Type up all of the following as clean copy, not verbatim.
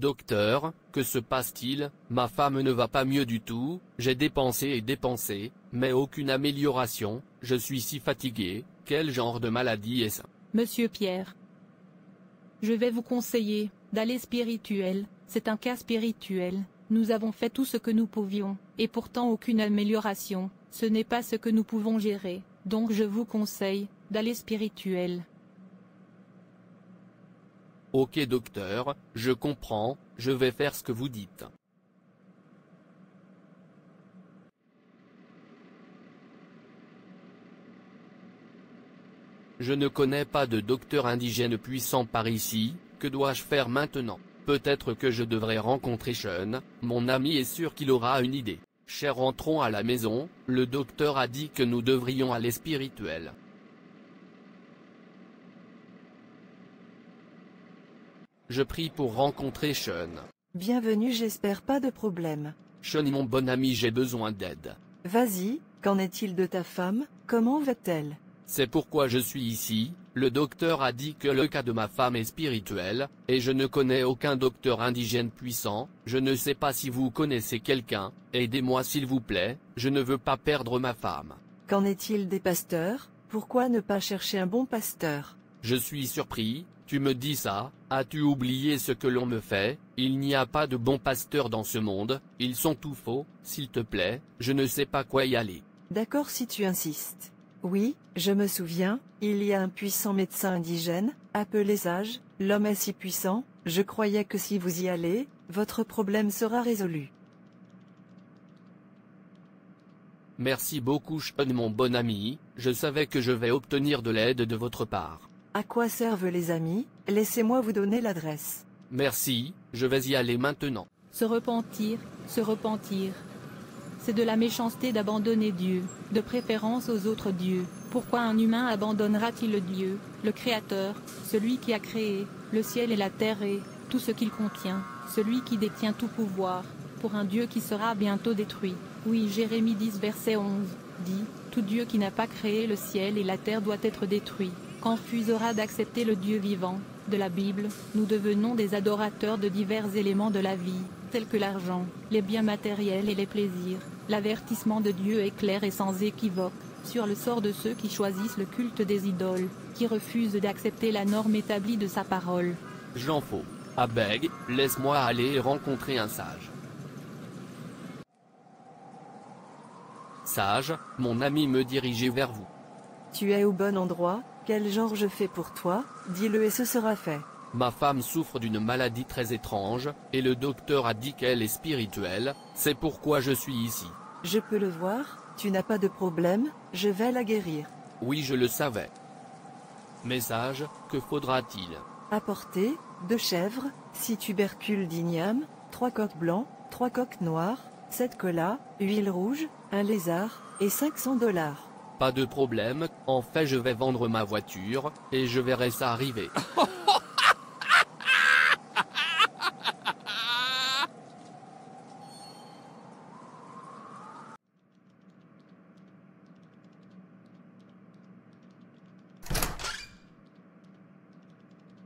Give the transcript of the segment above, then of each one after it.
Docteur, que se passe-t-il? Ma femme ne va pas mieux du tout, j'ai dépensé et dépensé, mais aucune amélioration, je suis si fatigué, quel genre de maladie est-ce? Monsieur Pierre, je vais vous conseiller d'aller spirituel, c'est un cas spirituel, nous avons fait tout ce que nous pouvions, et pourtant aucune amélioration, ce n'est pas ce que nous pouvons gérer, donc je vous conseille d'aller spirituel. Ok docteur, je comprends, je vais faire ce que vous dites. Je ne connais pas de docteur indigène puissant par ici, que dois-je faire maintenant? Peut-être que je devrais rencontrer Sean, mon ami est sûr qu'il aura une idée. Cher, rentrons à la maison, le docteur a dit que nous devrions aller spirituel. Je prie pour rencontrer Sean. Bienvenue, j'espère pas de problème. Sean, mon bon ami, j'ai besoin d'aide. Vas-y, qu'en est-il de ta femme, comment va-t-elle? C'est pourquoi je suis ici, le docteur a dit que le cas de ma femme est spirituel, et je ne connais aucun docteur indigène puissant, je ne sais pas si vous connaissez quelqu'un, aidez-moi s'il vous plaît, je ne veux pas perdre ma femme. Qu'en est-il des pasteurs? Pourquoi ne pas chercher un bon pasteur? Je suis surpris, tu me dis ça, as-tu oublié ce que l'on me fait? Il n'y a pas de bons pasteurs dans ce monde, ils sont tout faux, s'il te plaît, je ne sais pas quoi y aller. D'accord si tu insistes. Oui, je me souviens, il y a un puissant médecin indigène, appelé Sage, l'homme est si puissant, je croyais que si vous y allez, votre problème sera résolu. Merci beaucoup Sean mon bon ami, je savais que je vais obtenir de l'aide de votre part. À quoi servent les amis? Laissez-moi vous donner l'adresse. Merci, je vais y aller maintenant. Se repentir, se repentir. C'est de la méchanceté d'abandonner Dieu, de préférence aux autres dieux. Pourquoi un humain abandonnera-t-il le Dieu, le Créateur, celui qui a créé le ciel et la terre et tout ce qu'il contient, celui qui détient tout pouvoir, pour un Dieu qui sera bientôt détruit? Oui, Jérémie 10 verset 11, dit, tout Dieu qui n'a pas créé le ciel et la terre doit être détruit. Quand refusera d'accepter le Dieu vivant de la Bible, nous devenons des adorateurs de divers éléments de la vie, tels que l'argent, les biens matériels et les plaisirs. L'avertissement de Dieu est clair et sans équivoque sur le sort de ceux qui choisissent le culte des idoles, qui refusent d'accepter la norme établie de sa parole. J'en faut. Abeg, laisse-moi aller rencontrer un sage. Sage, mon ami me dirigeait vers vous. Tu es au bon endroit, quel genre je fais pour toi, dis-le et ce sera fait. Ma femme souffre d'une maladie très étrange, et le docteur a dit qu'elle est spirituelle, c'est pourquoi je suis ici. Je peux le voir, tu n'as pas de problème, je vais la guérir. Oui, je le savais. Message, que faudra-t-il? Apporter 2 chèvres, 6 tubercules d'igname, 3 coqs blancs, 3 coqs noirs, 7 colas, huile rouge, un lézard, et $500. Pas de problème, en fait je vais vendre ma voiture, et je verrai ça arriver.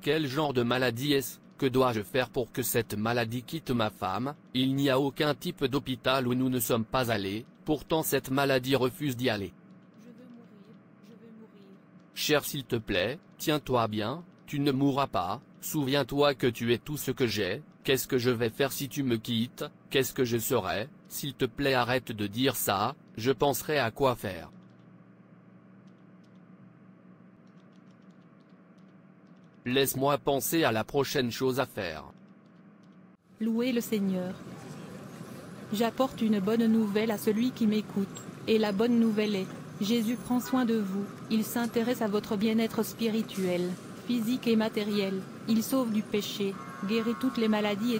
Quel genre de maladie est-ce? Que dois-je faire pour que cette maladie quitte ma femme? Il n'y a aucun type d'hôpital où nous ne sommes pas allés, pourtant cette maladie refuse d'y aller. Je veux mourir. Cher s'il te plaît, tiens-toi bien, tu ne mourras pas, souviens-toi que tu es tout ce que j'ai, qu'est-ce que je vais faire si tu me quittes, qu'est-ce que je serai? S'il te plaît arrête de dire ça, je penserai à quoi faire. Laisse-moi penser à la prochaine chose à faire. Louez le Seigneur. J'apporte une bonne nouvelle à celui qui m'écoute, et la bonne nouvelle est, Jésus prend soin de vous, il s'intéresse à votre bien-être spirituel, physique et matériel, il sauve du péché, guérit toutes les maladies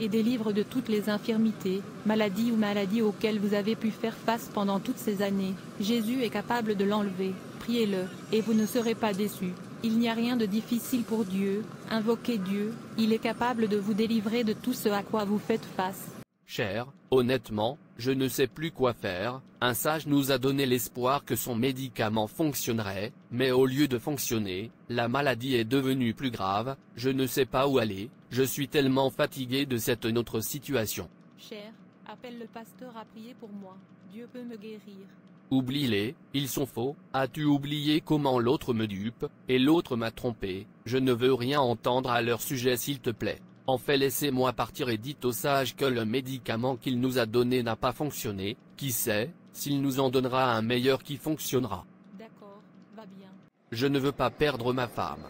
et délivre de toutes les infirmités, maladies ou maladies auxquelles vous avez pu faire face pendant toutes ces années. Jésus est capable de l'enlever, priez-le, et vous ne serez pas déçus. Il n'y a rien de difficile pour Dieu, invoquez Dieu, il est capable de vous délivrer de tout ce à quoi vous faites face. Cher, honnêtement, je ne sais plus quoi faire, un sage nous a donné l'espoir que son médicament fonctionnerait, mais au lieu de fonctionner, la maladie est devenue plus grave, je ne sais pas où aller, je suis tellement fatigué de cette notre situation. Cher, appelle le pasteur à prier pour moi, Dieu peut me guérir. Oublie-les, ils sont faux. As-tu oublié comment l'autre me dupe, et l'autre m'a trompé? Je ne veux rien entendre à leur sujet s'il te plaît. En fait, laissez-moi partir et dites au sage que le médicament qu'il nous a donné n'a pas fonctionné. Qui sait, s'il nous en donnera un meilleur qui fonctionnera. D'accord, va bien. Je ne veux pas perdre ma femme.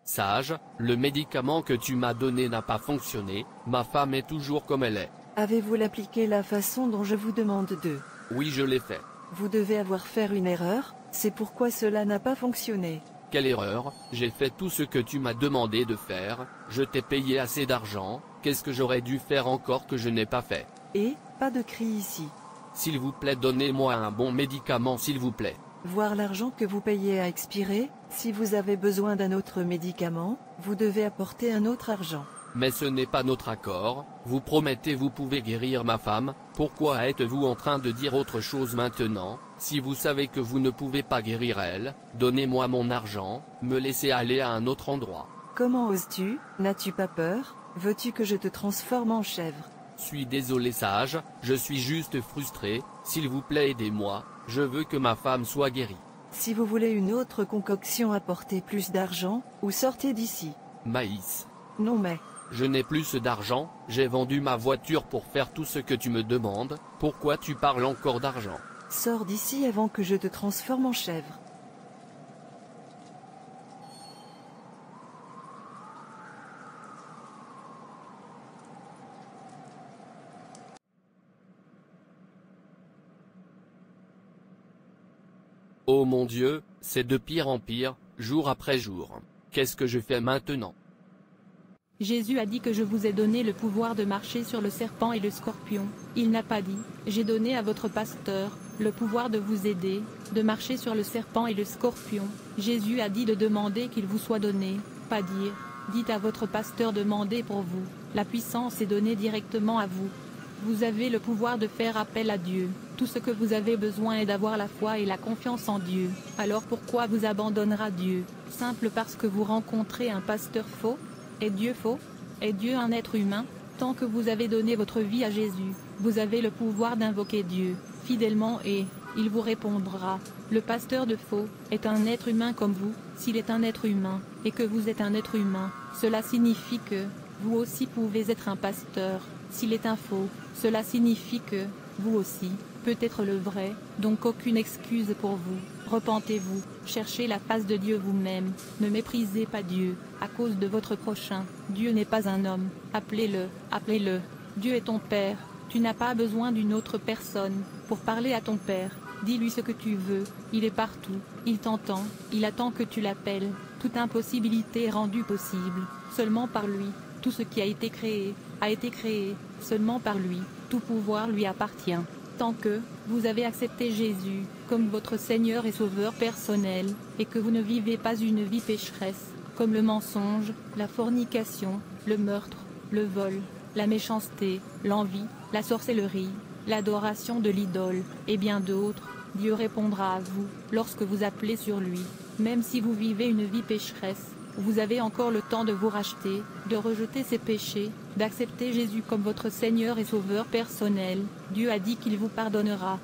Sage, le médicament que tu m'as donné n'a pas fonctionné, ma femme est toujours comme elle est. Avez-vous l'appliqué la façon dont je vous demande de? Oui, je l'ai fait. Vous devez avoir fait une erreur, c'est pourquoi cela n'a pas fonctionné. Quelle erreur? J'ai fait tout ce que tu m'as demandé de faire, je t'ai payé assez d'argent, qu'est-ce que j'aurais dû faire encore que je n'ai pas fait? Et, pas de cri ici. S'il vous plaît, donnez-moi un bon médicament s'il vous plaît. Voir l'argent que vous payez a expiré, si vous avez besoin d'un autre médicament, vous devez apporter un autre argent. Mais ce n'est pas notre accord, vous promettez vous pouvez guérir ma femme, pourquoi êtes-vous en train de dire autre chose maintenant? Si vous savez que vous ne pouvez pas guérir elle, donnez-moi mon argent, me laissez aller à un autre endroit. Comment oses-tu? N'as-tu pas peur? Veux-tu que je te transforme en chèvre? Suis désolé sage, je suis juste frustré, s'il vous plaît aidez-moi, je veux que ma femme soit guérie. Si vous voulez une autre concoction, apportez plus d'argent, ou sortez d'ici. Maïs. Non mais... Je n'ai plus d'argent, j'ai vendu ma voiture pour faire tout ce que tu me demandes, pourquoi tu parles encore d'argent? Sors d'ici avant que je te transforme en chèvre. Oh mon Dieu, c'est de pire en pire, jour après jour. Qu'est-ce que je fais maintenant? Jésus a dit que je vous ai donné le pouvoir de marcher sur le serpent et le scorpion. Il n'a pas dit, j'ai donné à votre pasteur le pouvoir de vous aider, de marcher sur le serpent et le scorpion. Jésus a dit de demander qu'il vous soit donné, pas dire. Dites à votre pasteur de demander pour vous. La puissance est donnée directement à vous. Vous avez le pouvoir de faire appel à Dieu. Tout ce que vous avez besoin est d'avoir la foi et la confiance en Dieu. Alors pourquoi vous abandonnera Dieu? Simple parce que vous rencontrez un pasteur faux? Est Dieu faux? Est Dieu un être humain? Tant que vous avez donné votre vie à Jésus, vous avez le pouvoir d'invoquer Dieu, fidèlement et il vous répondra. Le pasteur de faux est un être humain comme vous, s'il est un être humain, et que vous êtes un être humain, cela signifie que vous aussi pouvez être un pasteur. S'il est un faux, cela signifie que vous aussi peut être le vrai, donc aucune excuse pour vous. Repentez-vous, cherchez la face de Dieu vous-même, ne méprisez pas Dieu, à cause de votre prochain. Dieu n'est pas un homme, appelez-le, appelez-le. Dieu est ton Père, tu n'as pas besoin d'une autre personne pour parler à ton Père. Dis-lui ce que tu veux, il est partout, il t'entend, il attend que tu l'appelles. Toute impossibilité est rendue possible, seulement par lui. Tout ce qui a été créé seulement par lui, tout pouvoir lui appartient. Tant que vous avez accepté Jésus comme votre Seigneur et Sauveur personnel, et que vous ne vivez pas une vie pécheresse, comme le mensonge, la fornication, le meurtre, le vol, la méchanceté, l'envie, la sorcellerie, l'adoration de l'idole, et bien d'autres, Dieu répondra à vous, lorsque vous appelez sur lui. Même si vous vivez une vie pécheresse, vous avez encore le temps de vous racheter, de rejeter ses péchés, d'accepter Jésus comme votre Seigneur et Sauveur personnel. Dieu a dit qu'il vous pardonnera.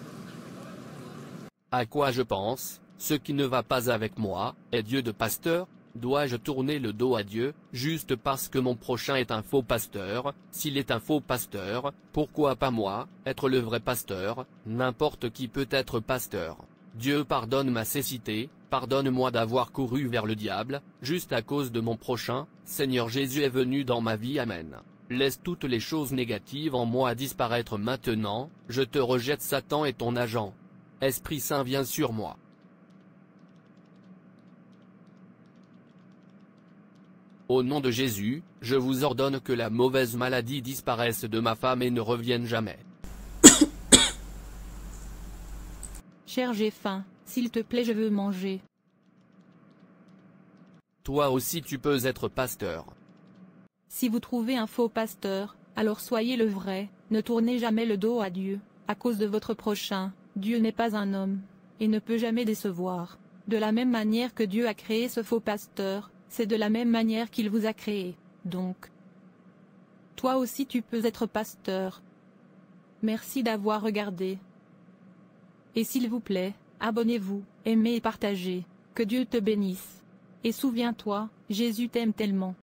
À quoi je pense? Ce qui ne va pas avec moi, est Dieu de pasteur? Dois-je tourner le dos à Dieu, juste parce que mon prochain est un faux pasteur? S'il est un faux pasteur, pourquoi pas moi, être le vrai pasteur? N'importe qui peut être pasteur. Dieu pardonne ma cécité, pardonne-moi d'avoir couru vers le diable, juste à cause de mon prochain. Seigneur Jésus est venu dans ma vie, amen. Laisse toutes les choses négatives en moi disparaître maintenant, je te rejette Satan et ton agent. Esprit Saint vient sur moi. Au nom de Jésus, je vous ordonne que la mauvaise maladie disparaisse de ma femme et ne revienne jamais. Cher, j'ai faim, s'il te plaît je veux manger. Toi aussi tu peux être pasteur. Si vous trouvez un faux pasteur, alors soyez le vrai, ne tournez jamais le dos à Dieu, à cause de votre prochain. Dieu n'est pas un homme, et ne peut jamais décevoir. De la même manière que Dieu a créé ce faux pasteur, c'est de la même manière qu'il vous a créé. Donc, toi aussi tu peux être pasteur. Merci d'avoir regardé. Et s'il vous plaît, abonnez-vous, aimez et partagez. Que Dieu te bénisse. Et souviens-toi, Jésus t'aime tellement.